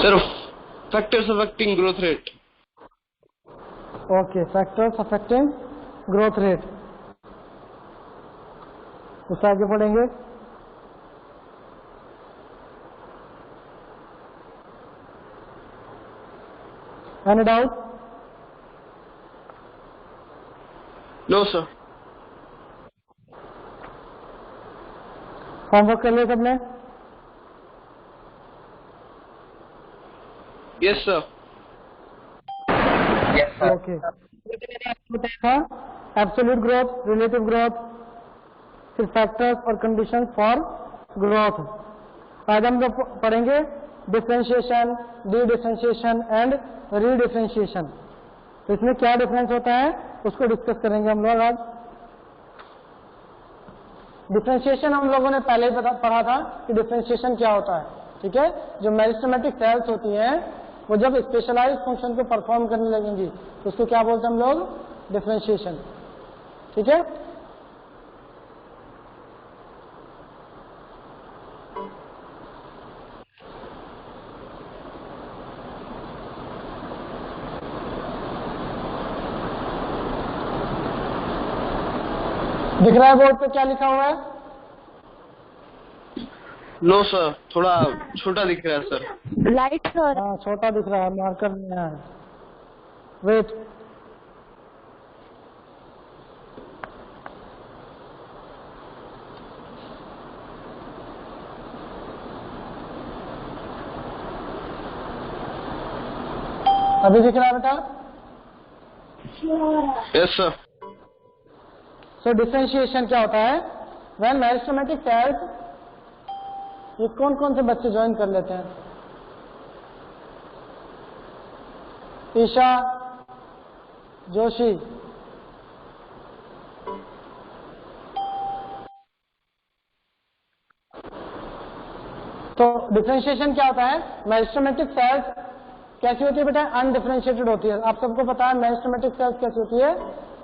Sir, factors affecting growth rate. Okay, factors affecting growth rate, उससे आगे पढ़ेंगे। Any doubt? No, sir. Homework कर लिया सबने? Yes, sir. ओके, था एब्सोल्यूट ग्रोथ, रिलेटिव ग्रोथ, फिर फैक्टर्स और कंडीशन फॉर ग्रोथ। आज हम लोग पढ़ेंगे डिफरेंशिएशन, डी डिफरेंशिएशन एंड रीडिफरेंशिएशन। तो इसमें क्या डिफरेंस होता है उसको डिस्कस करेंगे हम लोग आज। डिफरेंशिएशन हम लोगों ने पहले ही पढ़ा था कि डिफरेंशिएशन क्या होता है, ठीक है। जो मेरिस्टेमेटिक सेल्स होती हैं वो जब स्पेशलाइज फंक्शन को परफॉर्म करने लगेंगी तो उसको क्या बोलते हैं हम लोग? डिफरेंशिएशन, ठीक है। दिख रहा है बोर्ड पे क्या लिखा हुआ है? No, sir. थोड़ा छोटा दिख रहा है सर। Light sir. हाँ, छोटा दिख रहा है, मार्कर नहीं है। वेट, अभी दिख रहा है बेटा? Yes, sir. सो डिफरेंशिएशन क्या होता है? व्हेन मेरिस्टेमेटिक सेल्स, ये कौन कौन से बच्चे ज्वाइन कर लेते हैं? ईशा, जोशी, तो डिफरेंशिएशन क्या होता है? मेरिस्टेमेटिक सेल्स कैसी होती है बेटा? अनडिफरेंशिएटेड होती है। आप सबको पता है मेरिस्टेमेटिक सेल्स कैसी होती है?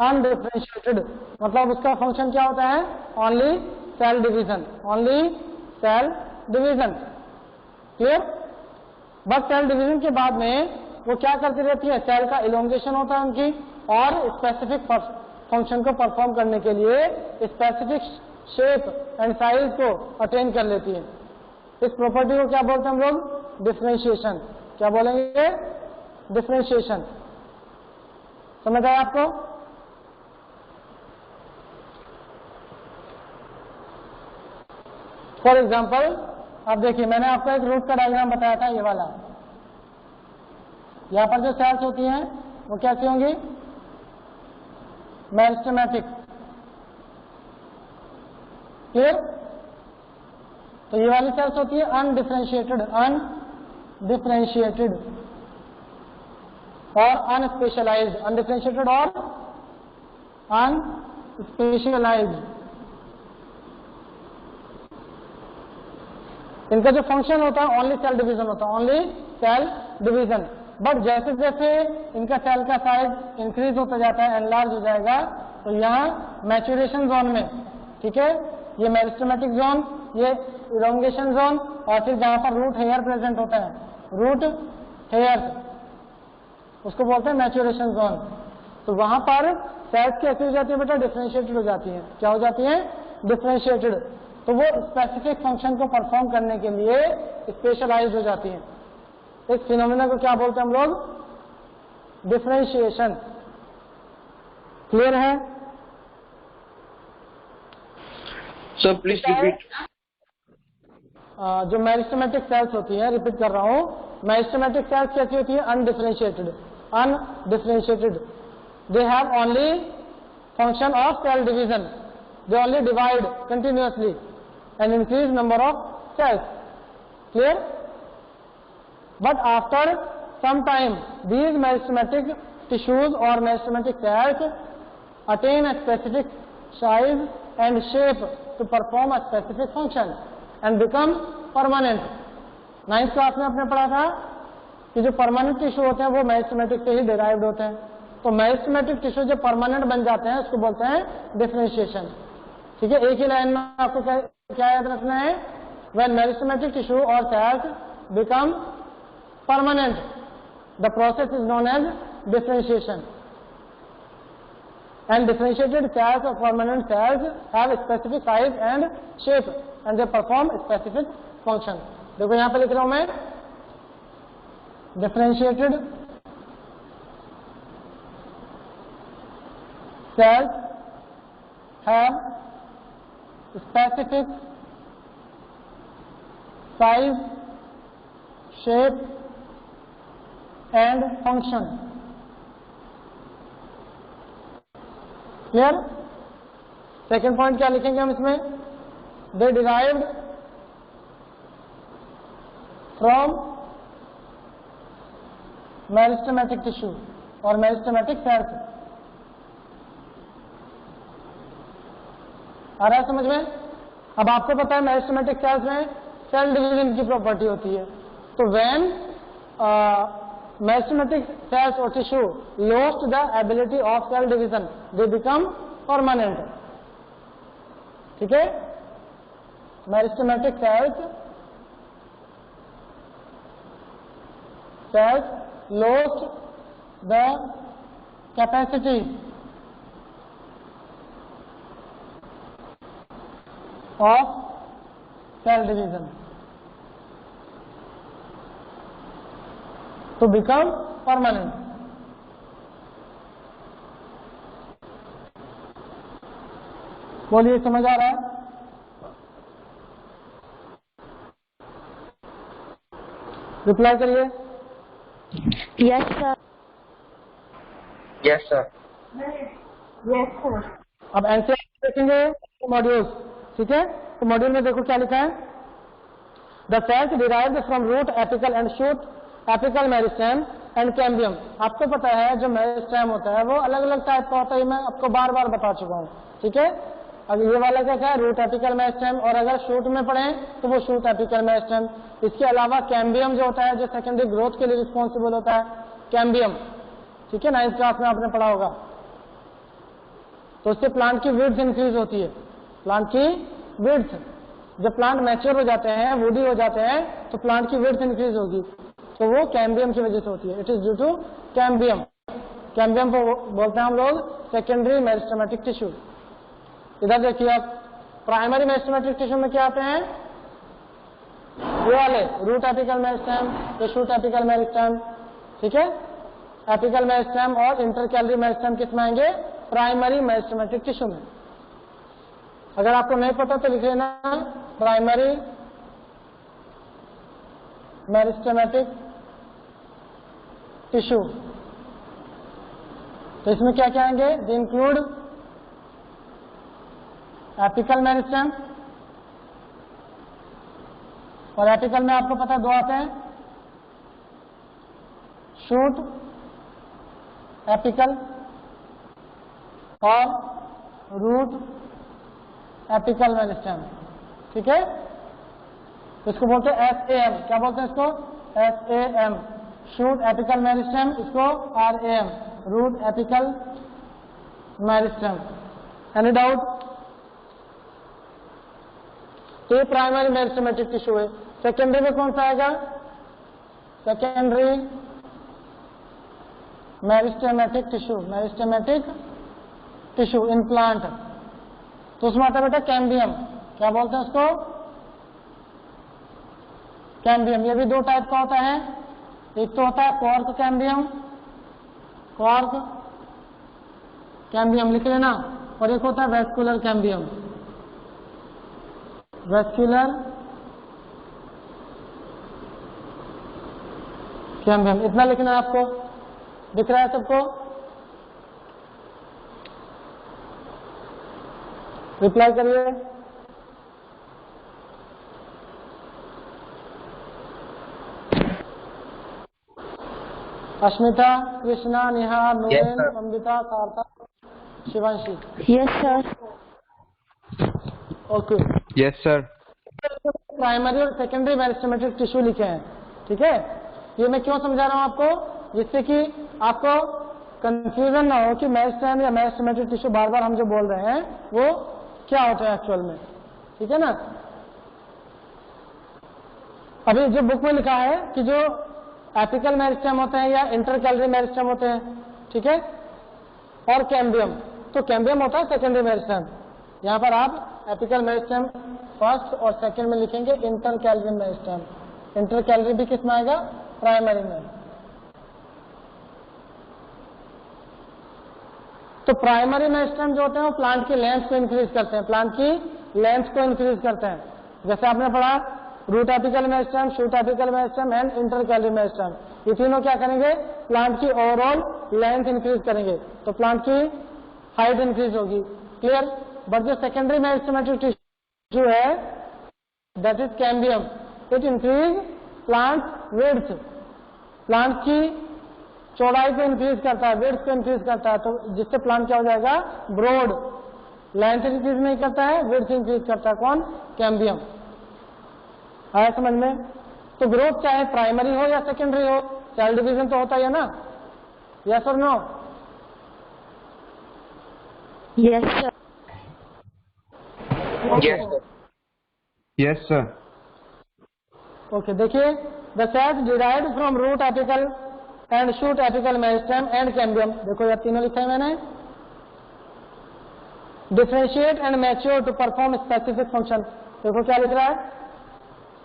अनडिफरेंशिएटेड, मतलब उसका फंक्शन क्या होता है? Only cell division, only cell division, clear. बस सेल डिवीजन के बाद में वो क्या करती रहती है? सेल का इलोंगेशन होता है उनकी, और स्पेसिफिक फंक्शन को परफॉर्म करने के लिए स्पेसिफिक शेप एंड साइज को अटेन कर लेती है। इस प्रॉपर्टी को क्या बोलते हैं हम लोग? डिफरेंशिएशन। क्या बोलेंगे? डिफरेंशिएशन। समझ आया आपको? फॉर एग्जाम्पल, अब देखिए मैंने आपको एक रूट का डायग्राम बताया था, ये वाला। यहां पर जो सेल्स होती हैं वो कैसी होंगी? Meristematic, clear. तो ये वाली सेल्स होती है अनडिफरेंशिएटेड, अनडिफरेंशिएटेड और अनस्पेशलाइज्ड, अनडिफरेंशिएटेड और अनस्पेशलाइज्ड। इनका जो फंक्शन होता है ओनली सेल डिवीजन होता है, ओनली सेल डिवीजन। बट जैसे जैसे इनका सेल का साइज इंक्रीज होता जाता है, एनलार्ज हो जाएगा, तो यहाँ मैच्योरेशन जोन में, ठीक है, ये मेरिस्टेमेटिक जोन, ये इलोंगेशन जोन, और फिर जहां पर रूट हेयर प्रेजेंट होता है, रूट हेयर, उसको बोलते हैं मैच्योरेशन जोन। तो वहां पर सेल्स कैसी हो जाती है बेटा? डिफरेंशिएटेड हो जाती है। क्या हो जाती है? डिफरेंशिएटेड। तो वो स्पेसिफिक फंक्शन को परफॉर्म करने के लिए स्पेशलाइज्ड हो जाती है। इस फिनोमेना को क्या बोलते हैं हम लोग? डिफरेंशिएशन। क्लियर है? Sir, please repeat. जो मेरिस्टेमेटिक सेल्स होती है, रिपीट कर रहा हूं, मेरिस्टेमेटिक सेल्स कैसी होती है? Undifferentiated, undifferentiated. They have only function of cell division, they only divide continuously and increase number of cells, clear. But after some time these meristematic tissues or meristematic cells attain a specific size and shape to perform a specific function and become permanent. 9th class में आपने पढ़ा था कि जो permanent tissue होते हैं वो meristematic से ही डिराइव्ड होते हैं। तो मेरिस्टेमेटिक टिश्यू जो परमानेंट बन जाते हैं उसको बोलते हैं डिफरेंशिएशन, ठीक है। एक ही लाइन में आपको क्या याद रखना है? When meristematic tissue or cells become permanent. The process is known as differentiation. And differentiated cells or permanent cells have a specific size and shape and they perform a specific function. देखो यहाँ पे लिख रहा हूँ मैं, differentiated cells have specific size, shape and function. Clear? Second point क्या लिखेंगे हम इसमें? दे डिराइव्ड फ्रॉम मेरिस्टेमेटिक टिश्यू और मेरिस्टेमेटिक सेल्स. आ रहा है समझ में? अब आपको पता है मेरिस्टेमेटिक सेल्स में सेल डिवीजन की प्रॉपर्टी होती है. तो when meristematic cells or tissue lost the ability of cell division, they become permanent. ठीक है? Meristematic cells lost the capacity of cell division to become permanent. बोलिए, समझ आ रहा है? रिप्लाई करिए. Yes sir. Yes sir. Yes sir. अब NCERT देखेंगे modules. ठीक है? तो मॉड्यूल में देखो क्या लिखा है. The cells derived from root, apical and shoot, apical meristem and cambium. आपको पता है जो मेरिस्टेम होता है वो अलग अलग टाइप का होता है, मैं आपको बार बार बता चुका हूँ. ठीक है? अब ये वाला क्या है? Root apical meristem. और अगर शूट में पढ़े तो वो शूट एपिकल मेरिस्टेम. इसके अलावा कैम्बियम जो होता है, जो सेकेंडरी ग्रोथ के लिए रिस्पॉन्सिबल होता है, कैम्बियम. ठीक है? 9th क्लास में आपने पढ़ा होगा. तो उससे प्लांट की विड्थ इंक्रीज होती है. प्लांट की विड्थ, जब प्लांट मैच्योर हो जाते हैं, वुडी हो जाते हैं, तो प्लांट की विड्थ इंक्रीज होगी. तो वो कैम्बियम की वजह से होती है. It is due to cambium. Cambium को बोलते हैं हम लोग सेकेंडरी मेरिस्टेमेटिक टिश्यू. इधर देखिए आप, प्राइमरी मेरिस्टेमेटिक टिश्यू में क्या आते हैं? ये वाले रूट एपिकल मेरिस्टेम, ये शूट एपिकल मेरिस्टेम. ठीक है? एपिकल मेरिस्टेम और इंटरकैलरी मेरिस्टेम किस में आएंगे? प्राइमरी मेरिस्टेमेटिक टिश्यू में. अगर आपको नहीं पता तो लिख लेना प्राइमरी मेरिस्टेमेटिक टिश्यू. तो इसमें क्या क्या आएंगे? दे इंक्लूड एपिकल मेरिस्टेम, और एपिकल में आपको पता है दो आते हैं, शूट एपिकल और रूट एपिकल मेरिस्टेम. ठीक है? इसको बोलते हैं SAM. क्या बोलते हैं इसको? SAM. शूट एपिकल मेरिस्टेम, इसको RAM, root apical meristem. Any doubt? तो ये प्राइमरी मेरिस्टेमेटिक टिश्यू है. सेकेंडरी में कौन सा आएगा? Secondary meristematic tissue. Meristematic tissue in plant. तो उसमें आता है बेटा कैम्बियम. क्या बोलते हैं उसको? कैम्बियम. ये भी दो टाइप का होता है. एक तो होता है कॉर्क कैम्बियम, कॉर्क कैम्बियम लिख लेना, और एक होता है वेस्कुलर कैम्बियम, वेस्कुलर कैम्बियम. इतना लिखना है आपको. दिख रहा है सबको? रिप्लाई करिए. अश्मिता, कृष्णा, निहार, नूरेन, अमृता, सार्थक, Shivanshi. Yes sir. Okay. Yes sir. Primary और सेकेंडरी मेरिस्टेमेटिक टिश्यू लिखे हैं. ठीक है? ये मैं क्यों समझा रहा हूं आपको? जिससे कि आपको कंफ्यूजन ना हो कि मेरिस्टेम या मेरिस्टेमेटिक टिश्यू बार बार हम जो बोल रहे हैं वो क्या होता है एक्चुअल में. ठीक है ना? अभी जो बुक में लिखा है कि जो एपिकल मेरिस्टेम होते हैं या इंटरकैलरी मेरिस्टेम होते हैं, ठीक है, और कैम्बियम। तो कैम्बियम होता है सेकेंडरी मेरिस्टेम। यहाँ पर आप एपिकल मेरिस्टेम फर्स्ट और सेकंड में लिखेंगे, इंटरकैलरी मेरिस्टेम। इंटरकैलरी भी किस में आएगा? प्राइमरी में। तो प्राइमरी मेरिस्टेम जो होते हैं वो प्लांट की लेंथ को इंक्रीज करते हैं, प्लांट की लेंथ को इंक्रीज करते हैं। जैसे आपने पढ़ा root apical meristem, shoot apical meristem and intercalary meristem, ये तीनों क्या करेंगे? प्लांट की ओवरऑल लेंथ इंक्रीज करेंगे, तो प्लांट की हाइट इंक्रीज होगी। क्लियर? बट जो सेकेंडरी मेरिस्टेमेटिक टिश्यू है that is cambium, it increase plant width, plant की चौड़ाई को इंक्रीज करता है, विड्थ को इंक्रीज करता है, तो जिससे प्लांट क्या हो जाएगा? ब्रॉड। लेंथ इंक्रीज नहीं करता है, विड्थ इंक्रीज करता है। कौन? कैम्बियम। आया समझ में? तो ग्रोथ चाहे प्राइमरी हो या सेकेंडरी हो, सेल डिवीजन तो होता ही है ना? यस और no? Yes, sir. Yes, sir. Okay, देखिए the cells derived from root apical and shoot apical meristem and cambium, देखो ये तीनों लिखा है मैंने। Differentiate and mature to perform specific function, देखो क्या लिख रहा है?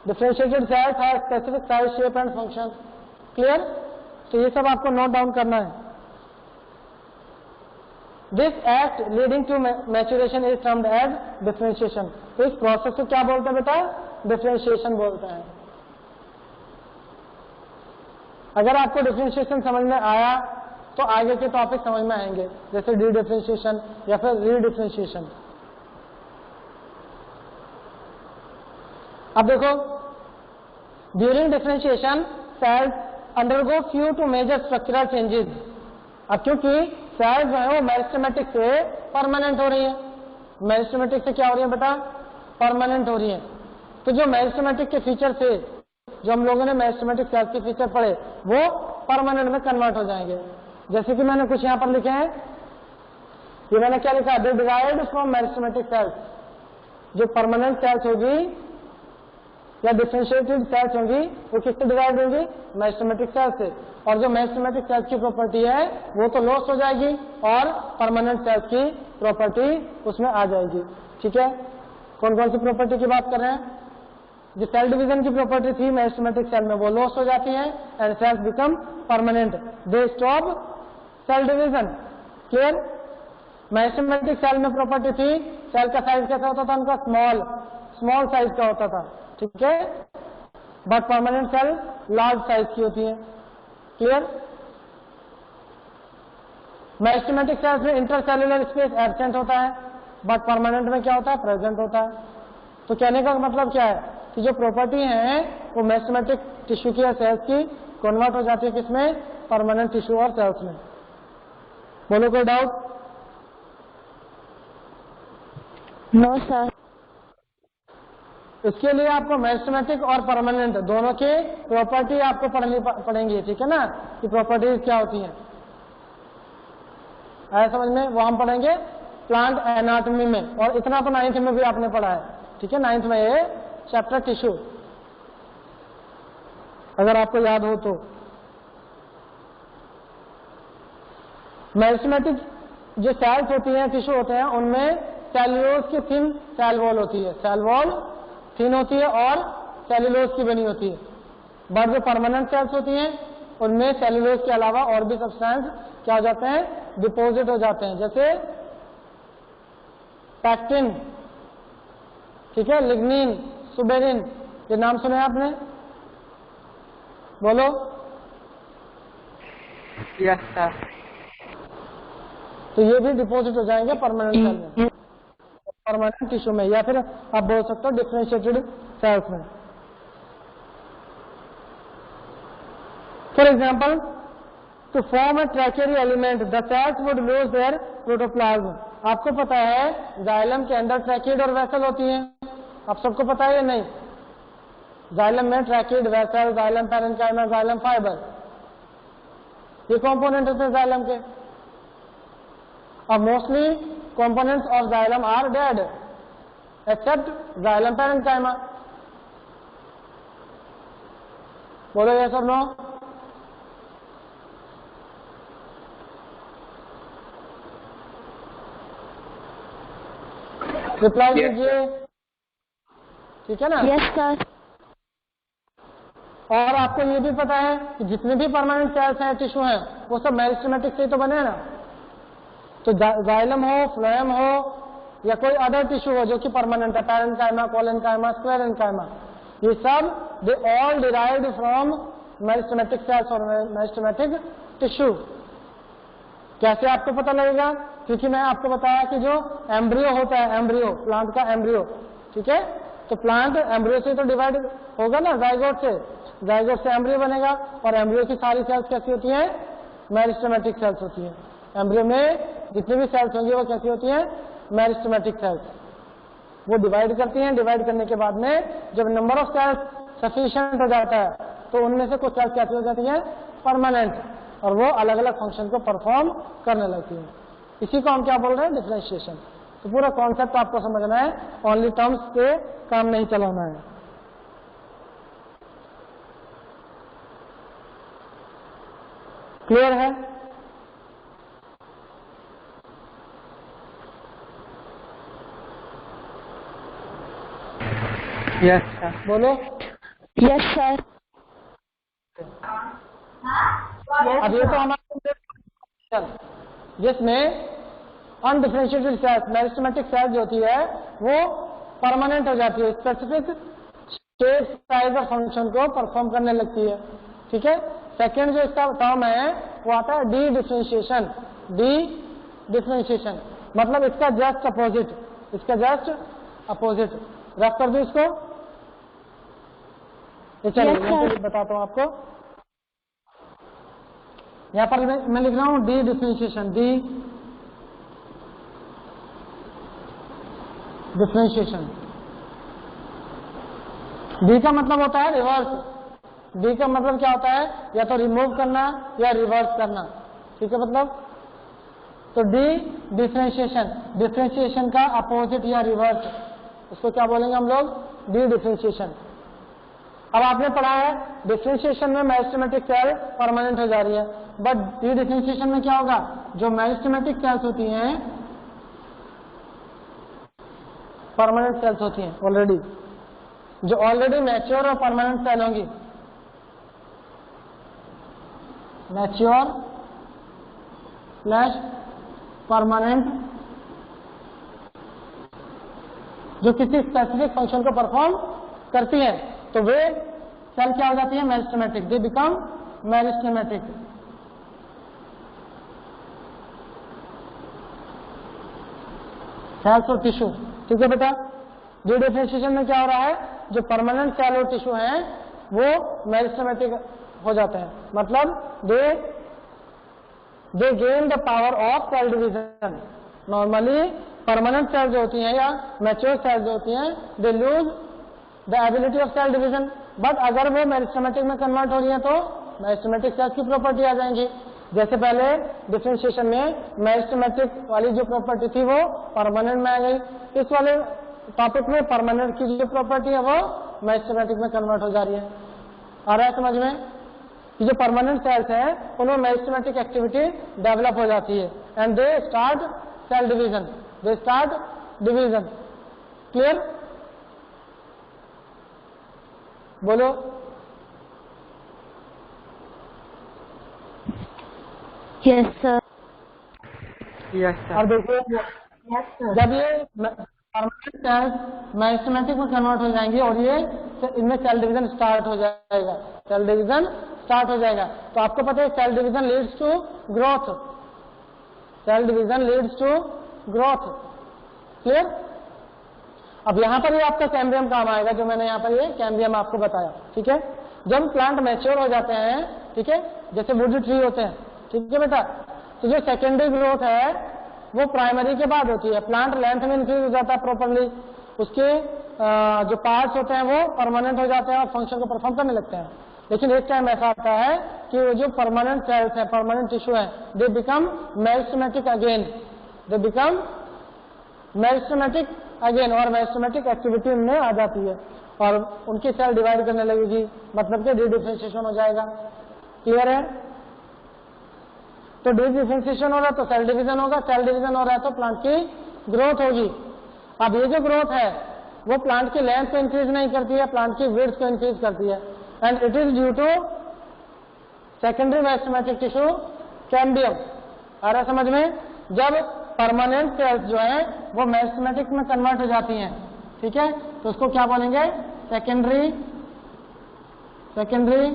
Differentiated cells have specific size, shape and function. Clear? तो ये सब आपको नोट डाउन करना है। This act leading to maturation is termed as differentiation. तो इस प्रोसेस को क्या बोलते हैं बेटा? डिफरेंशिएशन बोलते हैं। अगर आपको डिफरेंशिएशन समझ में आया तो आगे के टॉपिक समझ में आएंगे, जैसे डी डिफरेंशिएशन या फिर रीडिफरेंशिएशन। अब देखो, during differentiation cells undergo few to major structural changes. अब क्योंकि सेल्स जो है वो मेरिस्टेमेटिक से परमानेंट हो रही है, मेरिस्टेमेटिक से क्या हो रही है बेटा? परमानेंट हो रही है। तो जो मेरिस्टेमेटिक के फीचर थे, जो हम लोगों ने मेरिस्टेमेटिक सेल्स के फीचर पढ़े, वो परमानेंट में कन्वर्ट हो जाएंगे। जैसे कि मैंने कुछ यहां पर लिखे हैं, ये मैंने क्या लिखा? दे डिराइव्ड फ्रॉम मेरिस्टेमेटिक सेल्स। जो परमानेंट सेल्स होगी या डिफरेंशिएटेड सेल्स होंगी वो किससे डिराइव्ड होंगी? मेरिस्टेमेटिक सेल्स से। और जो मेरिस्टेमेटिक सेल्स की प्रॉपर्टी है वो तो लॉस हो जाएगी और परमानेंट सेल्स की प्रॉपर्टी उसमें आ जाएगी। ठीक है? कौन कौन सी प्रॉपर्टी की बात कर रहे हैं? जो सेल डिवीजन की प्रॉपर्टी थी मेरिस्टेमेटिक सेल में वो लॉस हो जाती है and cells become permanent, they stop cell division. Clear? Meristematic cell में प्रॉपर्टी थी, सेल का साइज कैसा होता था उनका? स्मॉल साइज का होता था। ठीक है? But permanent cell large size की होती है। क्लियर? मेरिस्टेमेटिक सेल्स में इंटरसेल्युलर स्पेस एब्सेंट होता है, बट परमानेंट में क्या होता है? प्रेजेंट होता है। तो कहने का मतलब क्या है कि जो प्रॉपर्टी है वो मेरिस्टेमेटिक टिश्यू की या सेल्स की कन्वर्ट हो जाती है किसमें? परमानेंट टिश्यू और सेल्स में। बोलो कोई डाउट? No, sir. इसके लिए आपको मेरिस्टेमेटिक और परमानेंट दोनों की प्रॉपर्टी आपको पढ़नी पड़ेंगी। ठीक है ना? कि प्रॉपर्टीज क्या होती हैं, आया समझ में? वो हम पढ़ेंगे प्लांट एनाटॉमी में, और इतना तो 9th में भी आपने पढ़ा है। ठीक है? 9th में ये चैप्टर टिश्यू, अगर आपको याद हो तो। मेरिस्टेमेटिक जो सेल्स होती हैं, टिश्यू होते हैं, उनमें सेल्यूलोज की थिन सेल वॉल होती है, सेल वॉल थिन होती है और सेल्यूलोज की बनी होती है। बट जो परमानेंट सेल्स होती हैं उनमें सेल्यूलोज के अलावा और भी सब्सटेंस क्या हो जाते हैं? डिपोजिट हो जाते हैं, जैसे पैक्टिन, ठीक है, लिग्निन, सुबेरिन, ये नाम सुने आपने? बोलो। Yes sir. तो ये भी डिपोजिट हो जाएंगे परमानेंट सेल में, परमानेंट टिश्यू में, या फिर आप बोल सकते हो डिफरेंशिएटेड सेल्स में। For example, to form a tracheary element the cells would lose their protoplasm. आपको पता है जाइलम के अंदर ट्रैकेड और वेसल होती हैं, आप सबको पता है या नहीं? जाइलम में tracheid, vessel, xylem parenchyma, xylem fibre, ये कंपोनेंट होते हैं जाइलम के। अब mostly components of xylem are dead except xylem parenchyma. बोलो yes or no? रिप्लाई कीजिए, ठीक है ना। Yes, sir. और आपको ये भी पता है कि जितने भी परमानेंट सेल्स हैं, टिश्यू हैं, वो सब मेरिस्टेमेटिक से ही तो बने हैं ना। तो जाइलम हो, फ्लोएम हो या कोई अदर टिश्यू हो जो कि परमानेंट है, पैरेन्काइमा, कोलेनकाइमा, स्क्लेरेन्काइमा, ये सब they all derived from meristematic cells और मेरिस्टेमेटिक टिश्यू। कैसे आपको पता लगेगा? क्योंकि मैं आपको बताया कि जो एम्ब्रियो होता है, एम्ब्रियो प्लांट का एम्ब्रियो, ठीक है, तो प्लांट एम्ब्रियो से तो डिवाइड होगा ना, जाइगोट से एम्ब्रियो बनेगा, और एम्ब्रियो की सारी सेल्स कैसी होती हैं? मेरिस्टेमेटिक सेल्स होती हैं। एम्ब्रियो में जितनी भी सेल्स होंगी वो कैसी होती हैं? Meristematic cells. वो डिवाइड करती हैं, डिवाइड करने के बाद में जब नंबर ऑफ सेल्स सफिशिएंट हो जाता है तो उनमें से कुछ सेल्स कैसी हो जाती हैं? परमानेंट, और वो अलग अलग फंक्शन को परफॉर्म करने लगती हैं। इसी को हम क्या बोल रहे हैं? डिफरेंशिएशन। तो पूरा कॉन्सेप्ट आपको समझना है, ओनली टर्म्स पे काम नहीं चलाना है। क्लियर है? Yes sir. बोलो। Yes, sir. अब ये तो हमारा जिसमें अनडिफरेंशिएटेड सेल्स, मेरिस्टेमेटिक सेल्स जो होती है वो परमानेंट हो जाती है, स्पेसिफिक शेप, साइज और फंक्शन को परफॉर्म करने लगती है, ठीक है। सेकेंड जो इसका टर्म है वो आता है डी डिफरेंशिएशन। डी डिफरेंशिएशन मतलब इसका जस्ट अपोजिट, इसका जस्ट अपोजिट। रख कर दो इसको, ये चलिए Yes, sir. मैं बताता हूँ आपको। यहाँ पर मैं लिख रहा हूँ D differentiation, D differentiation. D का मतलब होता है रिवर्स। डी का मतलब क्या होता है? या तो रिमूव करना या रिवर्स करना, ठीक है। मतलब तो डी डिफरेंशिएशन, डिफरेंशिएशन का अपोजिट या रिवर्स, उसको क्या बोलेंगे हम लोग? D differentiation. अब आपने पढ़ा है डिफरेंशिएशन में मेरिस्टेमेटिक सेल परमानेंट हो जा रही है, बट डी डिफरेंशिएशन में क्या होगा? जो मेरिस्टेमेटिक सेल्स होती हैं परमानेंट सेल्स होती हैं ऑलरेडी, जो ऑलरेडी मैच्योर और परमानेंट सेल होंगी, मैच्योर स्लैश परमानेंट, जो किसी स्पेसिफिक फंक्शन को परफॉर्म करती है, तो वे सेल क्या हो जाती है? Meristematic, they become meristematic. Cells और टिश्यू, ठीक है बेटा। डी डिफरेंशिएशन में क्या हो रहा है? जो परमानेंट सेल और टिश्यू हैं वो मेरिस्टेमेटिक हो जाते हैं, मतलब they gain the power of cell division. Normally permanent cell जो होती हैं या मैच्योर सेल जो होती हैं, they lose the ability of cell division, but अगर वो मेरिस्टेमेटिक में कन्वर्ट हो रही है तो मेरिस्टेमेटिक सेल्स की प्रॉपर्टी आ जाएंगी। जैसे पहले डिफरेंशिएशन में मेरिस्टेमेटिक वाली जो प्रॉपर्टी थी वो परमानेंट में आ गई, इस वाले टॉपिक में परमानेंट की जो प्रॉपर्टी है वो मेरिस्टेमेटिक में कन्वर्ट हो जा रही है। आ रहा है समझ में? ये जो परमानेंट सेल्स हैं उनमें मेरिस्टेमेटिक एक्टिविटी डेवलप हो जाती है and they start cell division, they start division. Clear? बोलो। Yes, sir. Yes sir. और देखिए Yes, sir. जब ये परमानेंट सेल्स मेरिस्टेमेटिक में कन्वर्ट हो जाएंगी और ये इनमें सेल डिवीजन स्टार्ट हो जाएगा, सेल डिवीजन स्टार्ट हो जाएगा। तो आपको पता है cell division leads to growth, cell division leads to growth. Clear? अब यहाँ पर ये आपका कैम्बियम काम आएगा, जो मैंने यहाँ पर ये कैम्बियम आपको बताया, ठीक है। जब प्लांट मैच्योर हो जाते हैं, ठीक है, जैसे वुड ट्री होते हैं, ठीक है बेटा, तो जो सेकेंडरी ग्रोथ है वो प्राइमरी के बाद होती है। प्लांट लेंथ में इंक्रीज हो जाता है प्रॉपरली, उसके जो पार्ट्स होते हैं वो परमानेंट हो जाते हैं और फंक्शन को परफॉर्म करने लगते हैं। लेकिन एक टाइम ऐसा आता है कि वो जो परमानेंट सेल्स हैं, परमानेंट टिश्यू हैं, दे बिकम मेरिस्टेमेटिक अगेन, दे बिकम मेरिस्टेमेटिक अगेन, और मेरिस्टेमेटिक एक्टिविटी उनमें आ जाती है और उनकी सेल डिवाइड करने लगेगी, मतलब कि डी डिफरेंशिएशन हो जाएगा। क्लियर है? तो डी डिफरेंशिएशन हो रहा है तो सेल डिवीजन होगा, सेल डिवीजन हो रहा है तो प्लांट की ग्रोथ होगी। अब ये जो ग्रोथ है वो प्लांट की लेंथ को इंक्रीज नहीं करती है, प्लांट की विड्थ को इंक्रीज करती है, and it is due to secondary meristematic tissue cambium. आ रहा समझ में? जब परमानेंट सेल्स जो है वो मेरिस्टेमेटिक में कन्वर्ट हो जाती हैं, ठीक है, तो उसको क्या बोलेंगे? Secondary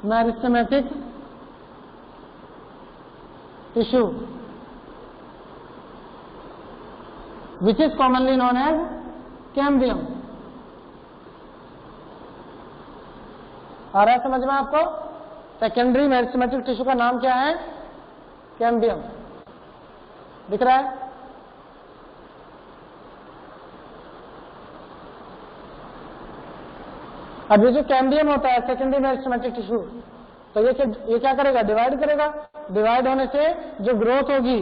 meristematic tissue which is commonly known as cambium। आ रहा है समझ में आपको? सेकेंडरी मेरिस्टेमेटिक टिश्यू का नाम क्या है? कैम्बियम। दिख रहा है? अब ये जो कैम्बियम होता है सेकेंडरी मेरिस्टेमेटिक टिश्यू, तो ये क्या करेगा? डिवाइड करेगा। डिवाइड होने से जो ग्रोथ होगी,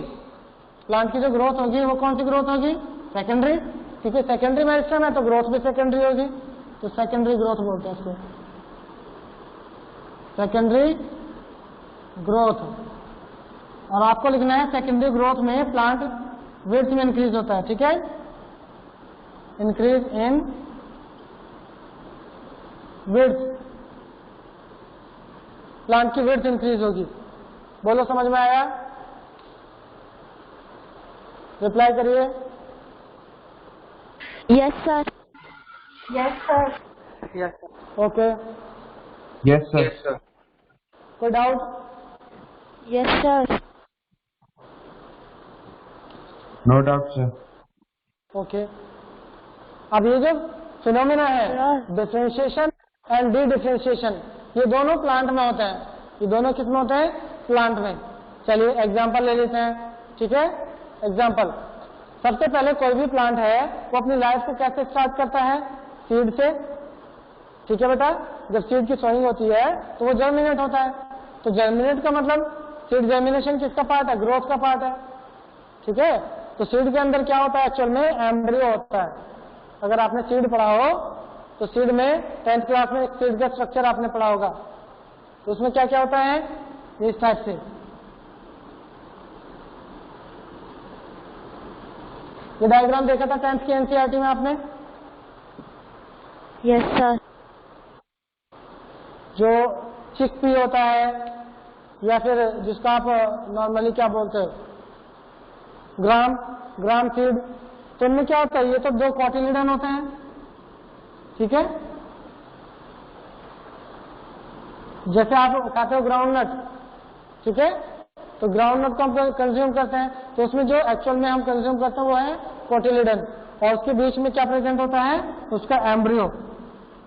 प्लांट की जो ग्रोथ होगी वो कौन सी ग्रोथ होगी? सेकेंडरी, क्योंकि सेकेंडरी मेरिस्टेम है तो ग्रोथ भी सेकेंडरी होगी, तो सेकेंडरी ग्रोथ बोलते हैं इसको, सेकेंडरी ग्रोथ। और आपको लिखना है सेकेंडरी ग्रोथ में प्लांट विड्थ में इंक्रीज होता है, ठीक है, इंक्रीज इन विड्थ, प्लांट की विड्थ इंक्रीज होगी। बोलो समझ में आया? रिप्लाई करिए। Yes, sir. Yes, sir. Yes sir. Okay, Yes, sir. Yes, sir. कोई doubt? Yes, sir. No doubt, sir. Okay, अब ये जो फिनोमिना है Sir. Differentiation and D differentiation, ये दोनों प्लांट में होते हैं। ये दोनों किस में होते हैं? प्लांट में। चलिए एग्जांपल ले लेते हैं, ठीक है। एग्जांपल, सबसे पहले कोई भी प्लांट है वो अपनी लाइफ को कैसे स्टार्ट करता है? सीड से, ठीक है बेटा। जब सीड की सोइंग होती है तो वो जर्मिनेट होता है, तो जर्मिनेट का मतलब सीड जर्मिनेशन किसका पार्ट है? ग्रोथ का पार्ट है, ठीक है। तो सीड के अंदर क्या होता है? एक्चुअल में एम्ब्रियो होता है। अगर आपने सीड पढ़ा हो तो सीड में 10th क्लास में सीड का स्ट्रक्चर आपने पढ़ा होगा, तो उसमें क्या क्या होता है? इस टाइप से। ये डायग्राम देखा था 10th की एनसीईआरटी में आपने? Yes, sir. जो चिकपी होता है या फिर जिसका आप नॉर्मली क्या बोलते हो, ग्राम सीड, तो इनमें क्या होता है? ये तो 2 कॉटिलिडन होते हैं, ठीक है। जैसे आप खाते हो ग्राउंड नट, ठीक है, तो ग्राउंड नट को हम कंज्यूम करते हैं, तो उसमें जो एक्चुअल में हम कंज्यूम करते हैं वो है कोटिलिडन, और उसके बीच में क्या प्रेजेंट होता है? उसका एम्ब्रियो।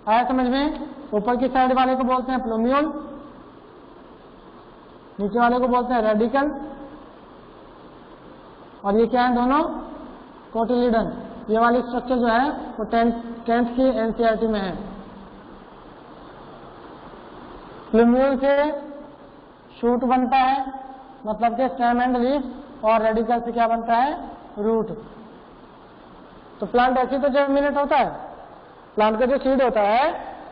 आया समझ में? ऊपर की साइड वाले को बोलते हैं प्लूम्यूल, नीचे वाले को बोलते हैं रेडिकल, और ये क्या है? दोनों कोटिलिडन। ये वाली स्ट्रक्चर जो है वो 10th की एनसीईआरटी में है। प्लूम्यूल से शूट बनता है, मतलब कि स्टेम एंड लीफ, और रेडिकल से क्या बनता है? रूट। तो प्लांट ऐसे तो जर्मिनेट होता है। प्लांट का जो सीड होता है,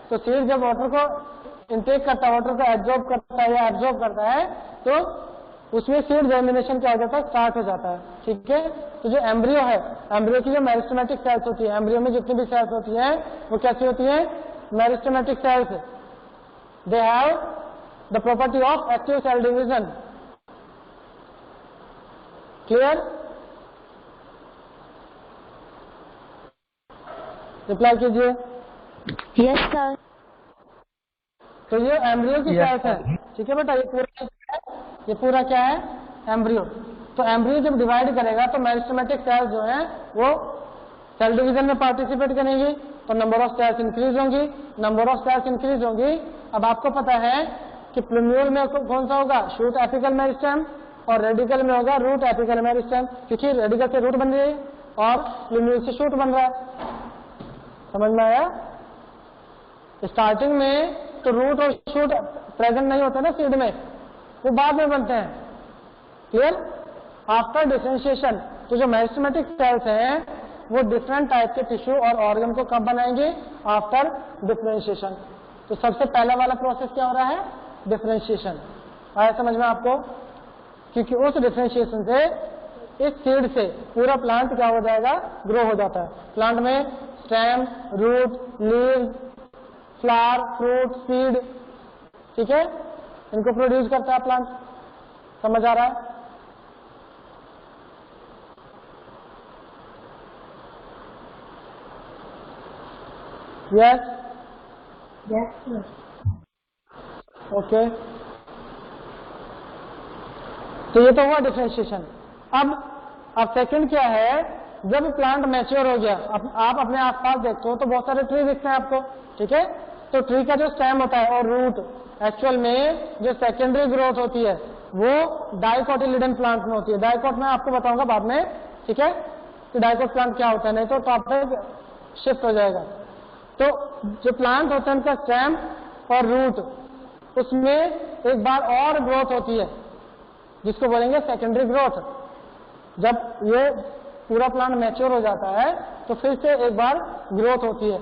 तो सीड जब वाटर को इंटेक करता है, वाटर को एब्जॉर्ब करता है या एब्जॉर्ब करता है, तो उसमें सीड जर्मिनेशन क्या हो जाता है? स्टार्ट हो जाता है, ठीक है। तो जो एम्ब्रियो है, एम्ब्रियो की जो मेरिस्टेमेटिक सेल्स होती है, एम्ब्रियो में जितनी भी सेल्स होती है वो कैसी होती है? Meristematic cells. They have the property of active cell division. Clear? Reply कीजिए। Yes, sir. तो ये एम्ब्रियो की सेल्स है, ठीक है बेटा। ये पूरा क्या है? एम्ब्रियो। तो एम्ब्रियो जब डिवाइड करेगा तो मेरिस्टेमेटिक सेल्स जो है वो सेल डिवीजन में पार्टिसिपेट करेंगी, तो नंबर ऑफ सेल्स इंक्रीज होंगी। नंबर ऑफ सेल्स इंक्रीज होंगी। अब आपको पता है कि प्लूम्यूल में कौन सा होगा? शूट एपिकल मेरिस्टेम, और रेडिकल में होगा रूट एपिकल मेरिस्टेम, क्योंकि रेडिकल से रूट बन रही है और प्लूम्यूल से शूट बन रहा है। समझ में आया? स्टार्टिंग में तो रूट और शूट प्रेजेंट नहीं होते ना सीड में, वो बाद में बनते हैं। क्लियर? आफ्टर डिफरेंशिएशन, तो जो मेरिस्टेमेटिक सेल्स हैं वो डिफरेंट टाइप के टिश्यू और ऑर्गन को कब बनाएंगे? After differentiation. तो सबसे पहला वाला प्रोसेस क्या हो रहा है? डिफरेंशिएशन। आया समझ में आपको? क्योंकि उस डिफरेंशिएशन से इस सीड से पूरा प्लांट क्या हो जाएगा, ग्रो हो जाता है। प्लांट में stem, root, leave, flower, fruit, seed, ठीक है, इनको प्रोड्यूस करता है प्लांट। समझ आ रहा है? Yes, Yes, sir. ओके। तो ये तो हुआ डिफरेंशिएशन। अब सेकंड क्या है, जब प्लांट मैच्योर हो गया, आप अपने आसपास देखते हो तो बहुत सारे ट्री दिखते हैं आपको, ठीक है। तो ट्री का जो स्टेम होता है और रूट, एक्चुअल में जो सेकेंडरी ग्रोथ होती है वो डाइकोटिलिडन प्लांट में होती है। डाइकोट में आपको बताऊंगा बाद में, ठीक है, कि डाइकोट प्लांट क्या होता है, नहीं तो टॉपिक शिफ्ट हो जाएगा। तो जो प्लांट होता है उनका स्टेम और रूट, उसमें एक बार और ग्रोथ होती है जिसको बोलेंगे सेकेंडरी ग्रोथ। जब ये पूरा प्लांट मैच्योर हो जाता है तो फिर से एक बार ग्रोथ होती है,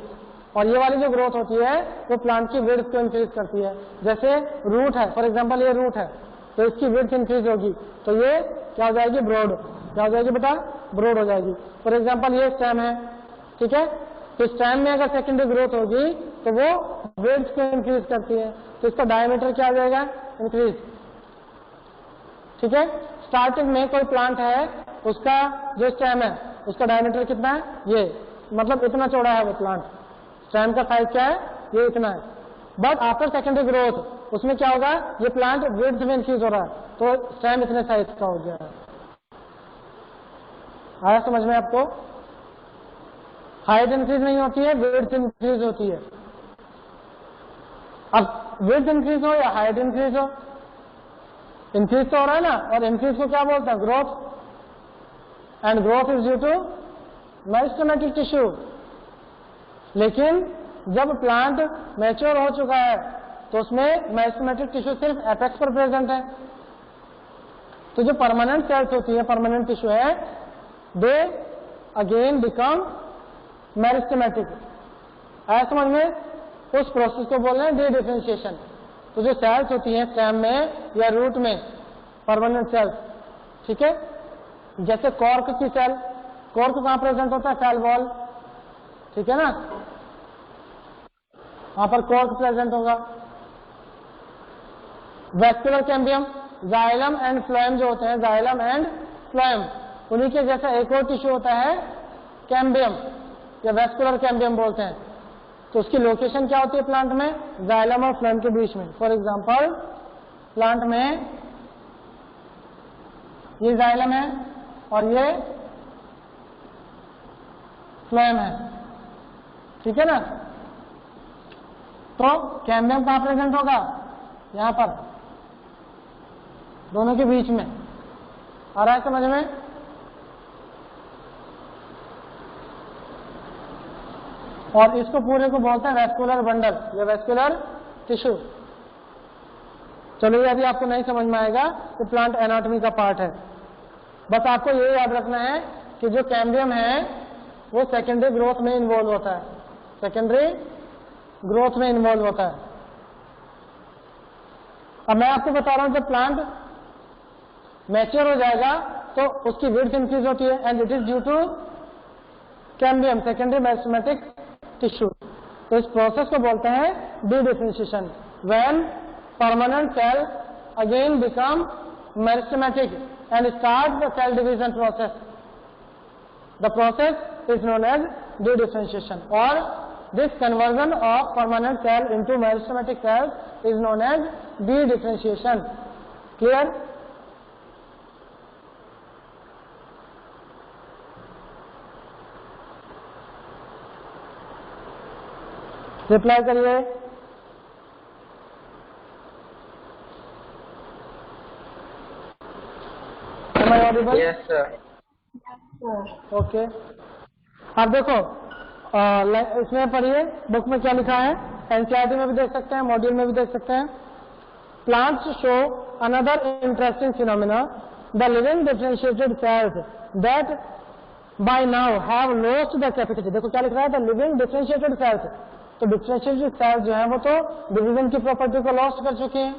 और ये वाली जो ग्रोथ होती है वो प्लांट की विड्थ को इंक्रीज करती है। जैसे रूट है, फॉर एग्जांपल ये रूट है, तो इसकी विड्थ इंक्रीज होगी तो ये क्या हो जाएगी, ब्रॉड। क्या हो जाएगी बेटा, ब्रॉड हो जाएगी। फॉर एग्जांपल ये स्टेम है, ठीक है, तो स्टेम में अगर सेकेंडरी ग्रोथ होगी तो वो विड्थ को इंक्रीज करती है, तो इसका डायमीटर क्या हो जाएगा, इंक्रीज, ठीक है। स्टार्टिंग में कोई प्लांट है, उसका जो स्टेम है उसका डायमीटर कितना है, ये मतलब इतना चौड़ा है वो प्लांट, स्टेम का साइज क्या है, ये इतना है। बट आफ्टर सेकेंडरी ग्रोथ उसमें क्या होगा, ये प्लांट विड्थ में इंक्रीज हो रहा है तो स्टेम इतने साइज का हो गया है। आया समझ में आपको? हाइट इंक्रीज नहीं होती है, विड्थ इंक्रीज होती है। अब विड्थ इंक्रीज हो या हाइट इंक्रीज हो, इंक्रीज तो हो रहा है ना, और इंक्रीज को क्या बोलते हैं, growth. And growth is due to meristematic tissue. लेकिन जब प्लांट मैच्योर हो चुका है तो उसमें मेरिस्टेमेटिक टिश्यू सिर्फ एपेक्स पर प्रेजेंट है। तो जो परमानेंट सेल्स होती है, परमानेंट टिश्यू है, दे अगेन बिकम मेरिस्टेमेटिक। आया समझ में? उस प्रोसेस को बोल रहे हैं डी डिफरेंशिएशन। तो जो सेल्स होती हैं स्टेम में या रूट में, परमानेंट सेल्स, ठीक है, जैसे कॉर्क की सेल, कॉर्क कहां प्रेजेंट होता है, सेल वॉल, ठीक है ना, वहां पर कॉर्क प्रेजेंट होगा। Vascular cambium, xylem and phloem जो होते हैं, जाइलम एंड फ्लोएम, उन्हीं के जैसा एक और टिश्यू होता है कैम्बियम या वेस्कुलर कैम्बियम बोलते हैं। तो उसकी लोकेशन क्या होती है प्लांट में, जाइलम और फ्लोएम के बीच में। फॉर एग्जांपल प्लांट में ये जाइलम है और ये फ्लोएम है, ठीक है ना। तो कैम्बियम कहां प्रेजेंट होगा, यहां पर, दोनों के बीच में। आ रहा है समझ में? और इसको पूरे को बोलते हैं वेस्कुलर बंडल या वेस्कुलर टिश्यू। चलो ये अभी आपको नहीं समझ में आएगा, तो प्लांट एनाटॉमी का पार्ट है। बस आपको ये याद रखना है कि जो कैम्बियम है वो सेकेंडरी ग्रोथ में इन्वॉल्व होता है, सेकेंडरी ग्रोथ में इन्वॉल्व होता है। अब मैं आपको बता रहा हूं जब प्लांट मैच्योर हो जाएगा तो उसकी विड्थ इंक्रीज होती है, and it is due to cambium, secondary meristematic tissue. तो इस प्रोसेस को बोलते हैं dedifferentiation. When permanent cell again become meristematic and start the cell division process, the process is known as dedifferentiation, और this conversion of permanent cell into meristematic cells is known as dedifferentiation. Clear? Reply करिए। Am I audible? Yes, sir. Okay. अब देखो इसमें पढ़िए, book में क्या लिखा है, एनसीईआरटी में भी देख सकते हैं, मॉड्यूल में भी देख सकते हैं। Plants show another interesting phenomena, the living differentiated sales that bye now have lost the capacity. देखो क्या लिख रहा है, द लिविंग डिफरेंशिएटेड सेल्स। तो डिफरेंशिएटेड सेल्स जो है वो तो डिवीजन की प्रॉपर्टी को लॉस्ट कर चुके हैं।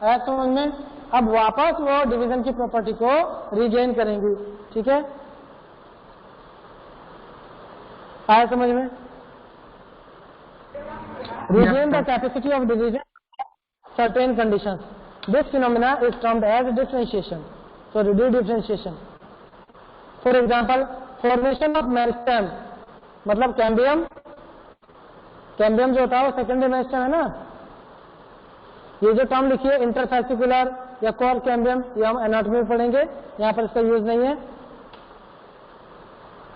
ऐसा समझ में? अब वापस वो डिवीजन की प्रॉपर्टी को रिगेन करेंगी। ठीक है, आया समझ में? Regain the capacity of division certain conditions, this phenomena is termed as differentiation. So reduce differentiation. For example formation of meristem, मतलब कैम्बियम जो होता है वो सेकेंडरी मेरिस्टेम है ना। ये जो टर्म लिखी है इंटरफेसिकुलर या कोर कैम्बियम, ये हम एनाटॉमी में पढ़ेंगे, यहाँ पर इसका यूज नहीं है।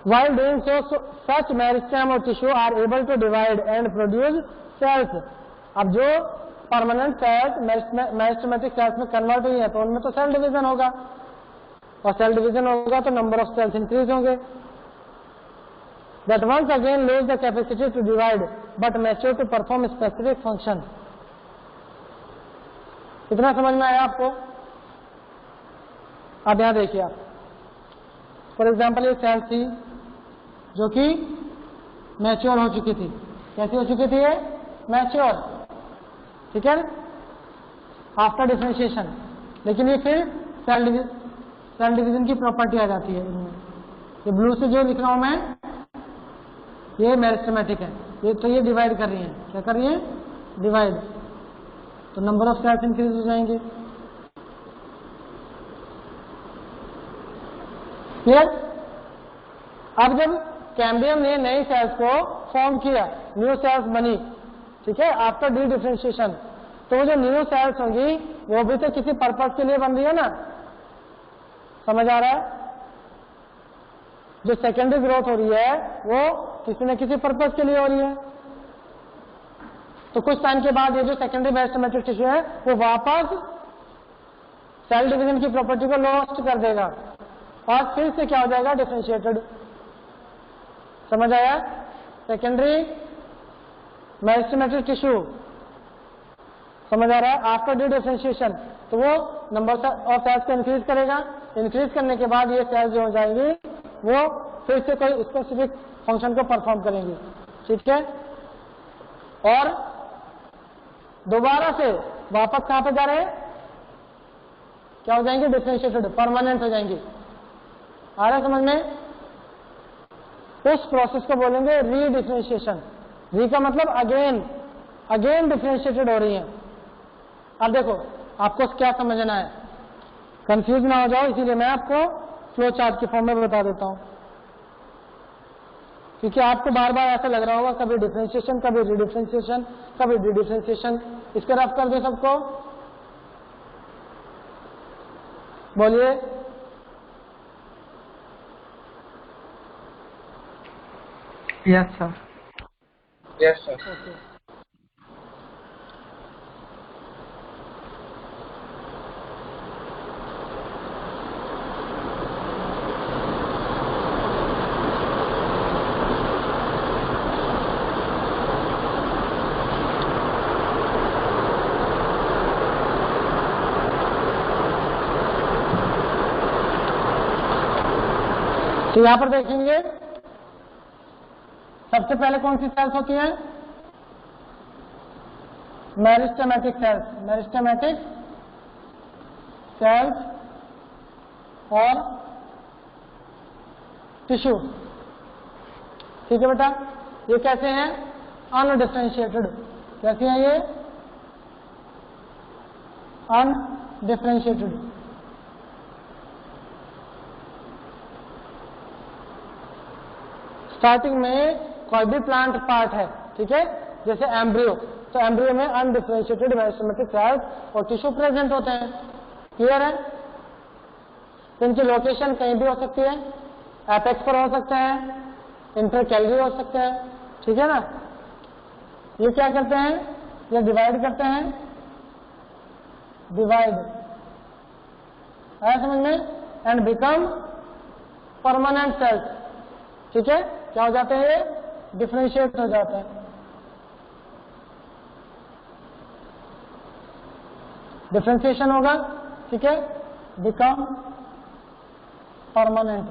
While doing so, such meristem or tissue are able to divide and produce cells. अब जो परमानेंट सेल्स मेरिस्टेमेटिक सेल्स में कन्वर्ट हुई है तो उनमें तो सेल डिवीजन होगा, और सेल डिवीजन होगा तो नंबर ऑफ सेल्स इंक्रीज होंगे। That once again lose the capacity to divide but mature to perform specific function. इतना समझ में आया आपको? अब यहां देखिए आप, फॉर एग्जाम्पल ये सेल थी जो कि मैच्योर हो चुकी थी। कैसी हो चुकी थी ये? मैच्योर। ठीक है, आफ्टर डिफरेंशिएशन। लेकिन ये फिर सेल डिवीजन की प्रॉपर्टी आ जाती है इनमें। ये ब्लू से जो लिख रहा हूं मैं, ये मेरिस्टेमेटिक है, ये तो ये डिवाइड कर रही है। क्या कर रही है? डिवाइड। तो नंबर ऑफ सेल्स इंक्रीज हो जाएंगे। क्लियर? अब जब कैम्बियम ने नई सेल्स को फॉर्म किया, न्यू सेल्स बनी, ठीक है, आफ्टर डी डिफरेंशिएशन, तो वो जो न्यू सेल्स होंगी वो भी तो किसी पर्पस के लिए बन रही है ना। समझ आ रहा है? जो सेकेंडरी ग्रोथ हो रही है वो किसी न किसी पर्पस के लिए हो रही है। तो कुछ टाइम के बाद ये जो सेकेंडरी मेरिस्टेमेटिक टिश्यू है वो वापस सेल डिवीजन की प्रॉपर्टी को लॉस्ट कर देगा और फिर से क्या हो जाएगा? डिफरेंशिएटेड। समझ आया? सेकेंडरी मेरिस्टेमेटिक टिश्यू, समझ आ रहा है? आफ्टर डी डिफरेंशिएशन तो वो नंबर ऑफ सेल्स को इंक्रीज करेगा। इंक्रीज करने के बाद ये सेल्स जो हो जाएंगी वो फिर से कोई स्पेसिफिक फंक्शन को परफॉर्म करेंगी। ठीक है, और दोबारा से वापस कहां पे जा रहे हैं? क्या हो जाएंगे? डिफरेंशिएटेड, परमानेंट हो जाएंगी। आ रहा है समझ में? उस प्रोसेस को बोलेंगे रीडिफरेंशिएशन। री का मतलब अगेन डिफरेंशिएटेड हो रही है। अब देखो आपको क्या समझना है, कंफ्यूज ना हो जाओ, इसीलिए मैं आपको फ्लो चार्ट के फॉर्म में बता देता हूं, क्योंकि आपको बार बार ऐसा लग रहा होगा कभी डिफरेंशिएशन, कभी रीडिफरेंशिएशन, कभी डी-डिफरेंशिएशन। इसको रफ कर दो सबको, बोलिए। Yes sir. Yes sir. Okay, तो यहां पर देखेंगे सबसे पहले कौन सी सेल्स होती हैं? Meristematic cells. मेरिस्टेमेटिक सेल्स और टिश्यू। ठीक है बेटा, ये कैसे हैं? अनडिफरेंशिएटेड। कैसे हैं ये? अनडिफरेंशिएटेड। स्टार्टिंग में कोई भी प्लांट पार्ट है, ठीक है, जैसे एम्ब्रियो, तो एम्ब्रियो में अनडिफरेंशिएटेड मेरिस्टेमेटिक सेल्स और टिश्यू प्रेजेंट होते हैं। क्लियर है? इनकी लोकेशन कहीं भी हो सकती है, एपेक्स पर हो सकते हैं, इंटरकैलरी हो सकते हैं। ठीक है ना? ये क्या करते हैं? ये डिवाइड करते हैं, डिवाइड, आया समझ में? And become permanent cells. ठीक है, क्या हो जाते हैं? ये डिफरेंशिएट हो जाते हैं। डिफरेंशिएशन होगा, ठीक है, बिकम परमानेंट,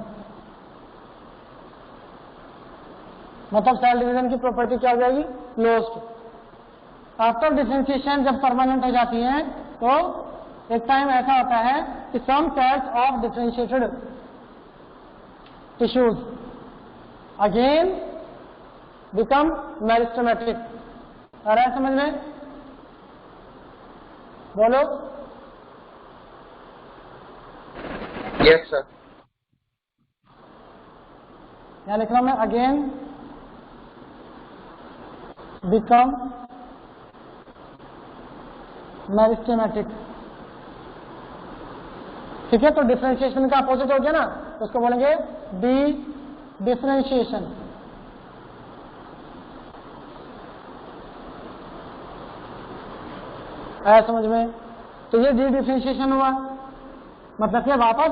मतलब सेल डिवीजन की प्रॉपर्टी क्या हो जाएगी? लॉस्ट। आफ्टर डिफरेंशिएशन जब परमानेंट हो जाती है तो एक टाइम ऐसा होता है कि some cells of differentiated tissues again become meristematic. आ रहा है समझ में? बोलो। Yes sir. यहाँ लिख रहा हूं मैं अगेन बिकम मेरिस्टेमेटिक। ठीक है, तो डिफरेंशिएशन का अपोजिट हो गया ना, तो उसको बोलेंगे डी डिफरेंशिएशन। आया समझ में? तो ये डी डिफरेंशिएशन हुआ, मतलब कि वापस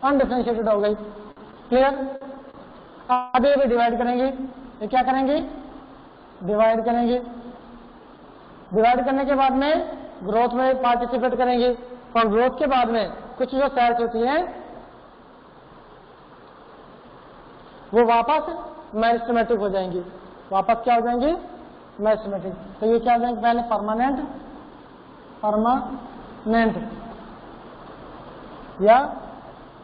अनडिफरेंशिएटेड हो गई। क्लियर? अब ये भी डिवाइड करेंगे। ये क्या करेंगे? डिवाइड करेंगे। डिवाइड करने के बाद में ग्रोथ में पार्टिसिपेट करेंगे, और ग्रोथ के बाद में कुछ जो सेल्स होती हैं वो वापस मेरिस्टेमेटिक हो जाएंगी। वापस क्या हो जाएंगी? मेरिस्टेमेटिक। तो ये क्या हो जाएंगे? पहले परमानेंट या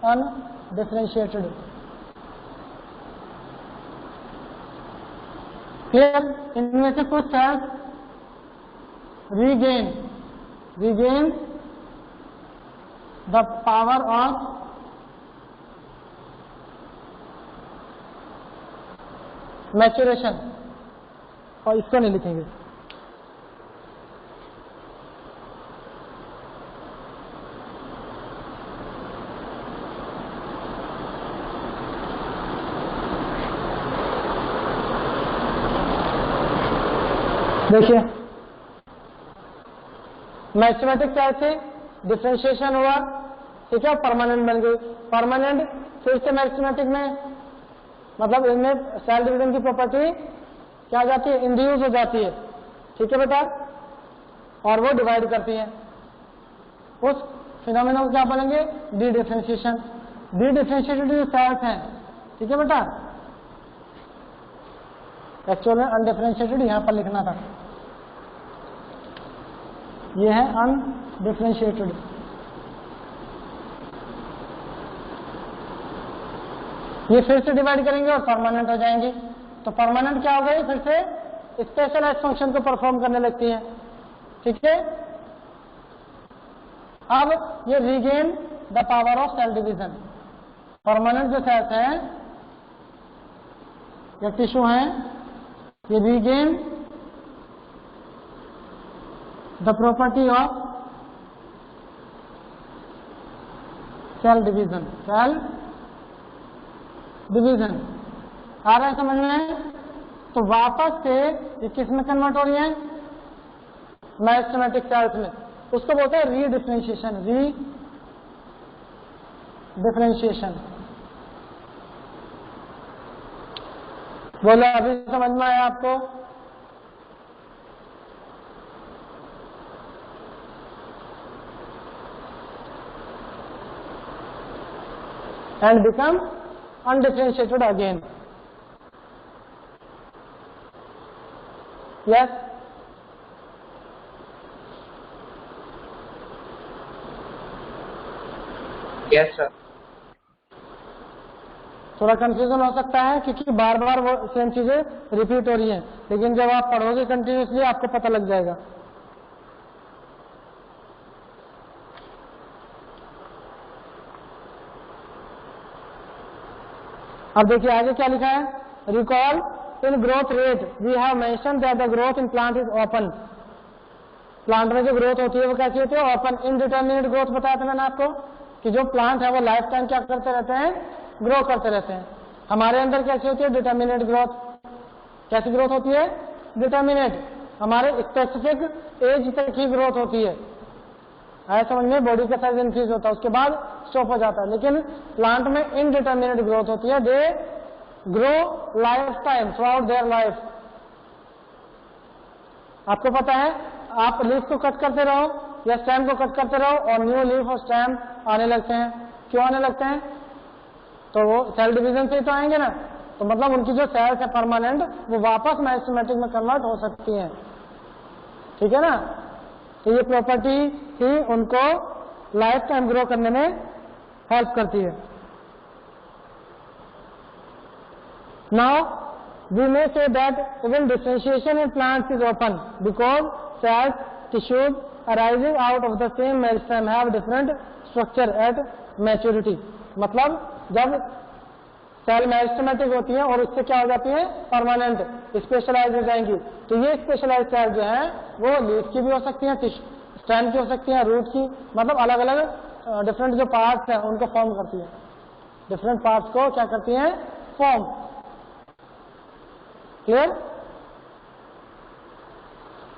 अनडिफरेंशिएटेड। क्लियर? इनमें से कुछ sales regain the power of maturation, और इसको नहीं लिखेंगे। देखिए, मैथमेटिक सेल से डिफरेंशिएशन हुआ, ठीक है, परमानेंट बन गई। परमानेंट फिर से मैथमेटिक में, मतलब इनमें सेल डिवीजन की प्रॉपर्टी क्या जाती है? इंड्यूस हो जाती है। ठीक है बेटा, और वो डिवाइड करती है। उस फिनोमेना को क्या बोलेंगे? D differentiation. डी डिफरेंशिएटेड जो सेल्स हैं, ठीक है बेटा, एक्चुअल में अनडिफरेंशिएटेड यहां पर लिखना था, ये है अनडिफरेंशिएटेड। ये फिर से डिवाइड करेंगे और परमानेंट हो जाएंगे। तो परमानेंट क्या हो गई? फिर से स्पेशलाइज फंक्शन को परफॉर्म करने लगती है। ठीक है, अब ये regain the power of cell division. Permanent जो सेल्स हैं या टिश्यू हैं, ये regain the property of cell division। cell division आ रहा है समझ में? तो वापस से ये किस में कन्वर्ट हो रही है? मेरिस्टेमेटिक सेल्स में। उसको बोलते हैं रीडिफरेंशिएशन। रीडिफरेंशिएशन। बोलो, अभी समझ में आया आपको? and become undifferentiated again। Yes? Yes sir. थोड़ा कंफ्यूजन हो सकता है क्योंकि बार बार वो सेम चीजें रिपीट हो रही हैं, लेकिन जब आप पढ़ोगे कंटिन्यूसली आपको पता लग जाएगा। अब देखिए आगे क्या लिखा है? Recall in growth rate we have mention that the growth in plant is open. Plant में जो ग्रोथ होती है वो कैसी होती है? ओपन इनडिटर्मिनेट ग्रोथ बताया था मैंने आपको कि जो प्लांट है वो लाइफ टाइम क्या करते रहते हैं? ग्रो करते रहते हैं। हमारे अंदर कैसी होती है? Determinate growth. कैसी ग्रोथ होती है? डिटर्मिनेट। हमारे स्पेसिफिक एज तक ही ग्रोथ होती है। आया समझ में? बॉडी का साइज इंक्रीज होता है, उसके बाद स्टॉप हो जाता है। लेकिन प्लांट में इनडिटर्मिनेट ग्रोथ होती है। They grow life time through out their life. आपको पता है, आप लीफ को कट करते रहो या स्टेम को कट करते रहो और न्यू लीफ और स्टेम आने लगते हैं। क्यों आने लगते हैं? तो वो सेल डिवीजन से ही तो आएंगे ना। तो मतलब उनकी जो सेल्स है परमानेंट, वो वापस मेरिस्टेमेटिक में कन्वर्ट हो सकती हैं। ठीक है ना? तो ये प्रॉपर्टी ही उनको लाइफ टाइम ग्रो करने में हेल्प करती है। Now we may say that even differentiation in plants is open because cells tissues arising out of the same meristem have different structure at maturity. मतलब जब सेल मेरिस्टेमेटिक होती है और उससे क्या हो जाती है, परमानेंट स्पेशलाइज हो जाएंगी, तो ये स्पेशलाइज सेल जो है वो लीफ की भी हो सकती है, स्टेम की हो सकती है, रूट की, मतलब अलग अलग डिफरेंट जो पार्ट्स हैं उनको फॉर्म करती है, डिफरेंट पार्ट्स को क्या करती हैं, फॉर्म। क्लियर?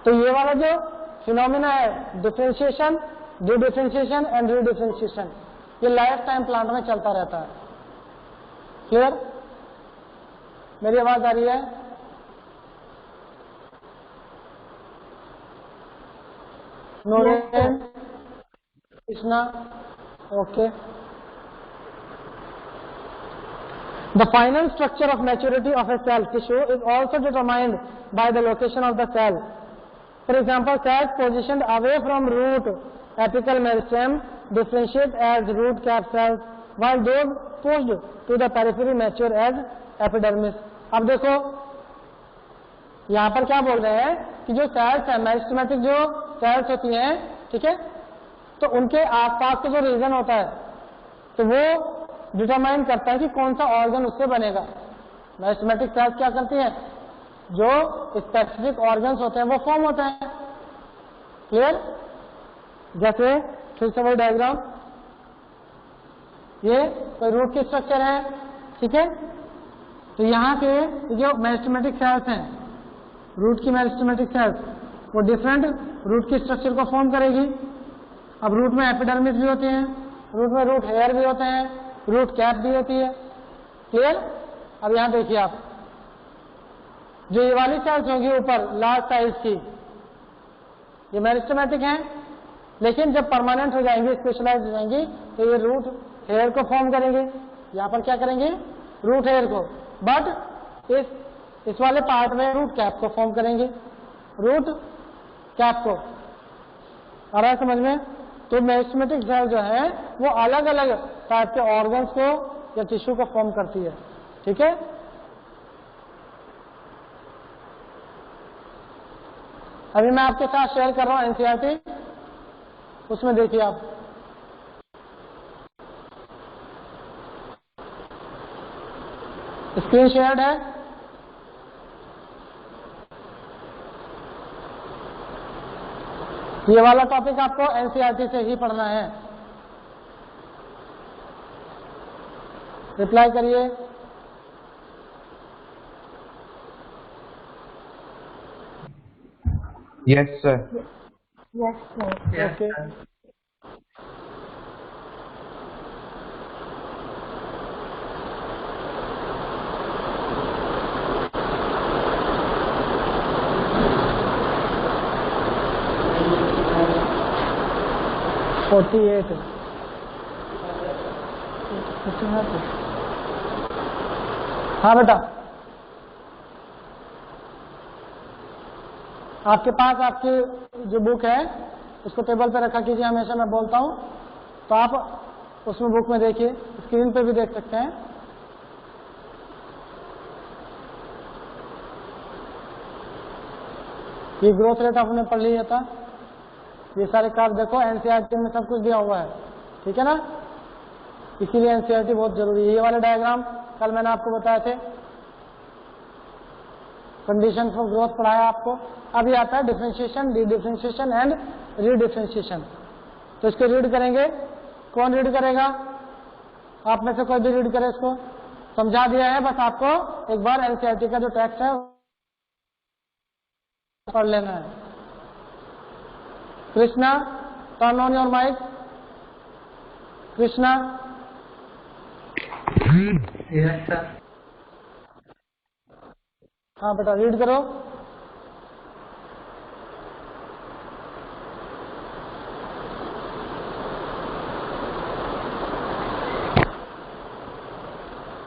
तो ये वाला जो फिनोमिना है डिफरेंशिएशन, डिफरेंशिएशन एंड रीडिफरेंशिएशन, ये लाइफ टाइम प्लांट में चलता रहता है। क्लियर? मेरी आवाज आ रही है? Noren, Krishna, okay. The final structure of maturity of a cell tissue is also determined by the location of the cell. For example, cells positioned away from root apical meristem differentiate as root cap cells, while those pushed to the periphery mature as epidermis. अब देखो यहाँ पर क्या बोल रहे हैं कि जो सेल्स है, मेरिस्टेमेटिक जो सेल्स होती हैं, ठीक है, तो उनके आसपास का जो रीजन होता है तो वो डिटरमाइन करता है कि कौन सा ऑर्गन उससे बनेगा। मेरिस्टेमेटिक सेल्स क्या करती हैं, जो स्पेसिफिक ऑर्गन्स होते हैं वो फॉर्म होते हैं। क्लियर? जैसे फिर से वही डायग्राम, ये कोई रूट की स्ट्रक्चर है, ठीक है, तो यहाँ के जो मेरिस्टेमेटिक सेल्स हैं, रूट की मेरिस्टेमेटिक सेल्स, वो डिफरेंट रूट की स्ट्रक्चर को फॉर्म करेगी। अब रूट में एपिडर्मिस भी होती है, रूट में रूट हेयर भी होते हैं, रूट कैप भी होती है। क्लियर? अब यहां देखिए आप, जो ये वाली सेल्स होंगी ऊपर लार्ज साइज की, ये मेरिस्टेमेटिक हैं, लेकिन जब परमानेंट हो जाएंगी, स्पेशलाइज हो जाएंगी, तो ये रूट हेयर को फॉर्म करेंगे। यहां पर क्या करेंगे, रूट हेयर को, बट इस वाले पार्ट में रूट कैप को फॉर्म करेंगे, रूट कैप को। आ रहा है समझ में? तो मेरिस्टेमेटिक सेल जो है वो अलग अलग टाइप के ऑर्गन्स को या टिश्यू को फॉर्म करती है। ठीक है? अभी मैं आपके साथ शेयर कर रहा हूं एनसीईआरटी, उसमें देखिए आप, स्क्रीन शेयर्ड है। ये वाला टॉपिक आपको एनसीईआरटी से ही पढ़ना है। रिप्लाई करिए। Yes, sir. Yes, sir. Okay, हाँ बेटा, आपके पास आपकी जो बुक है उसको टेबल पे रखा कीजिए, हमेशा मैं बोलता हूँ, तो आप उसमें बुक में देखिए, स्क्रीन पे भी देख सकते हैं। ये ग्रोथ रेट आपने पढ़ लिया था, ये सारे कार्ड देखो एनसीईआरटी में सब कुछ दिया हुआ है, ठीक है ना? इसीलिए एनसीईआरटी बहुत जरूरी है। ये वाले डायग्राम कल मैंने आपको बताए थे, कंडीशन फॉर ग्रोथ पढ़ाया आपको। अभी आता है डिफरेंशिएशन, डिफरेंशिएशन एंड रीडिफरेंशिएशन। तो इसको रीड करेंगे, कौन रीड करेगा? आप में से कोई भी रीड करे, इसको समझा दिया है, बस आपको एक बार एनसीईआरटी का जो टेक्स्ट है पढ़ लेना है। Krishna, turn on your mic. Krishna, yes sir. हाँ बेटा, रीड करो।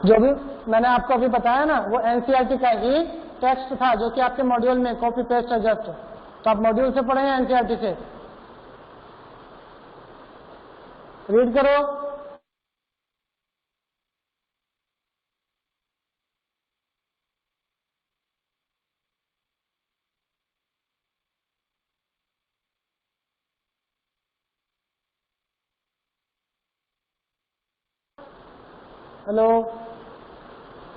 जो भी मैंने आपको अभी बताया ना, वो एनसीईआरटी का ही टेक्स्ट था, जो कि आपके मॉड्यूल में कॉपी पेस्ट है जस्ट। तो आप मॉड्यूल से पढ़े हैं एनसीईआरटी से, रीड करो। Hello,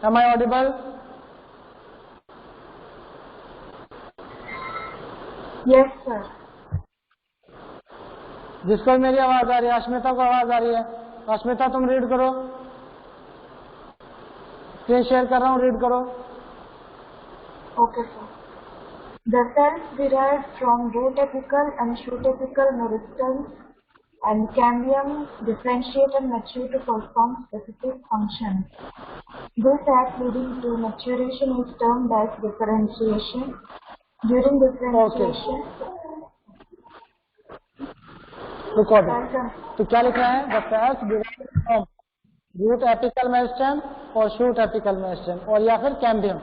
am I audible? Yes, sir. जिसको मेरी आवाज आ रही है, अश्मिता को आवाज आ रही है। अश्मिता तुम रीड करो, स्क्रीन शेयर कर रहा हूँ, रीड करो। Okay, sir. The cells derived from root apical and shoot apical meristems and cambium differentiate and mature to perform specific functions. This act leading to maturation is termed as differentiation. During differentiation, तो क्या लिखना है? The cells derived from root apical meristem और shoot apical meristem और या फिर cambium.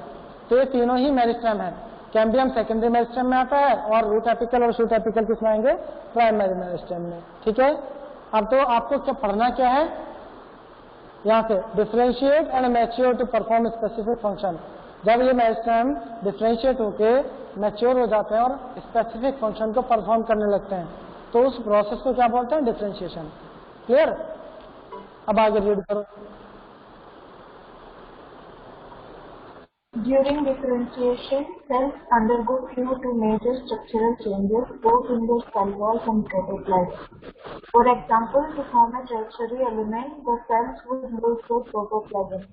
तो ये तीनों ही मेरिस्टेम है। कैम्बियम सेकेंडरी मेरिस्टेम में आता है और रूट एपिकल और शूट एपिकल किसमें आएंगे? प्राइमरी मेरिस्टेम में। ठीक है। अब तो आपको क्या पढ़ना क्या है यहाँ से? Differentiate and mature to perform specific function. जब ये मेरिस्टेम डिफरेंशिएट होके मैच्योर हो जाते हैं और स्पेसिफिक फंक्शन को परफॉर्म करने लगते हैं तो उस प्रोसेस को क्या बोलते हैं? डिफरेंशिएशन। क्लियर? अब आगे रीड करो। during differentiation, cells undergo few to major structural changes both in their cell walls and protoplasm. For example, to form a tertiary element, the cells would lose their protoplasm.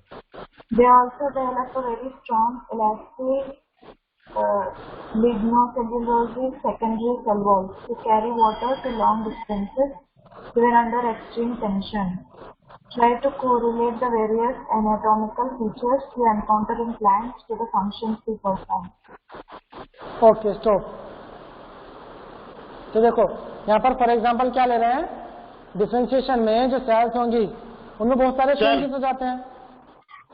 They also develop a very strong elastic lignocellulosic secondary cell walls to carry water to long distances even under extreme tension. Try to correlate the various anatomical features we encounter in plants to the functions we perform. Okay, stop. तो देखो यहाँ पर for example क्या ले रहे हैं? Differentiation में जो सेल्स होंगी उनमें बहुत सारे चेंजेस हो जाते हैं।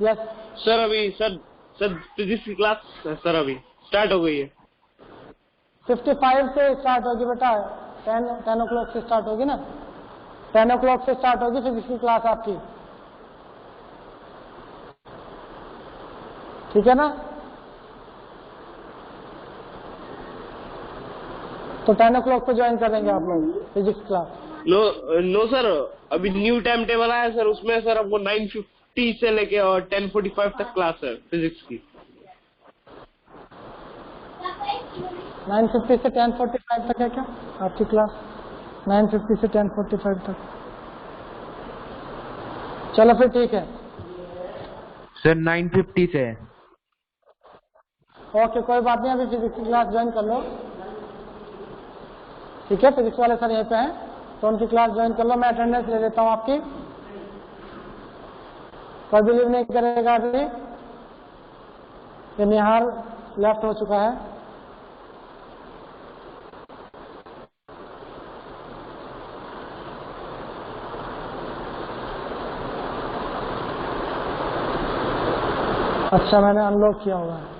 यस सर अभी सर फिजिक्स की क्लास सर अभी स्टार्ट हो गई है। 55 से स्टार्ट होगी बेटा, 10 o'clock से स्टार्ट होगी ना, 10 o'clock से स्टार्ट होगी फिजिक्स की क्लास आपकी। ठीक है ना? तो 10 o'clock को ज्वाइन करेंगे आप लोग फिजिक्स क्लास। नो सर, अभी न्यू टाइम टेबल आया सर, उसमें सर आपको 9:50 से लेके और 10:45 तक क्लास है फिजिक्स की। 9:50 से 10:45 तक है क्या आपकी क्लास? 9:50 से 10:45 तक। चलो फिर ठीक है सर 9:50 से। ओके, कोई बात नहीं, अभी फिजिक्स की क्लास ज्वाइन कर लो। ठीक है, फिजिक्स वाले सर यहीं पे हैं तो उनकी क्लास ज्वाइन कर लो। मैं अटेंडेंस ले लेता हूँ आपकी। कोई बिलीव नहीं करेगा अभी, ये निहार लेफ्ट हो चुका है। अच्छा, मैंने अनलॉक किया हुआ है।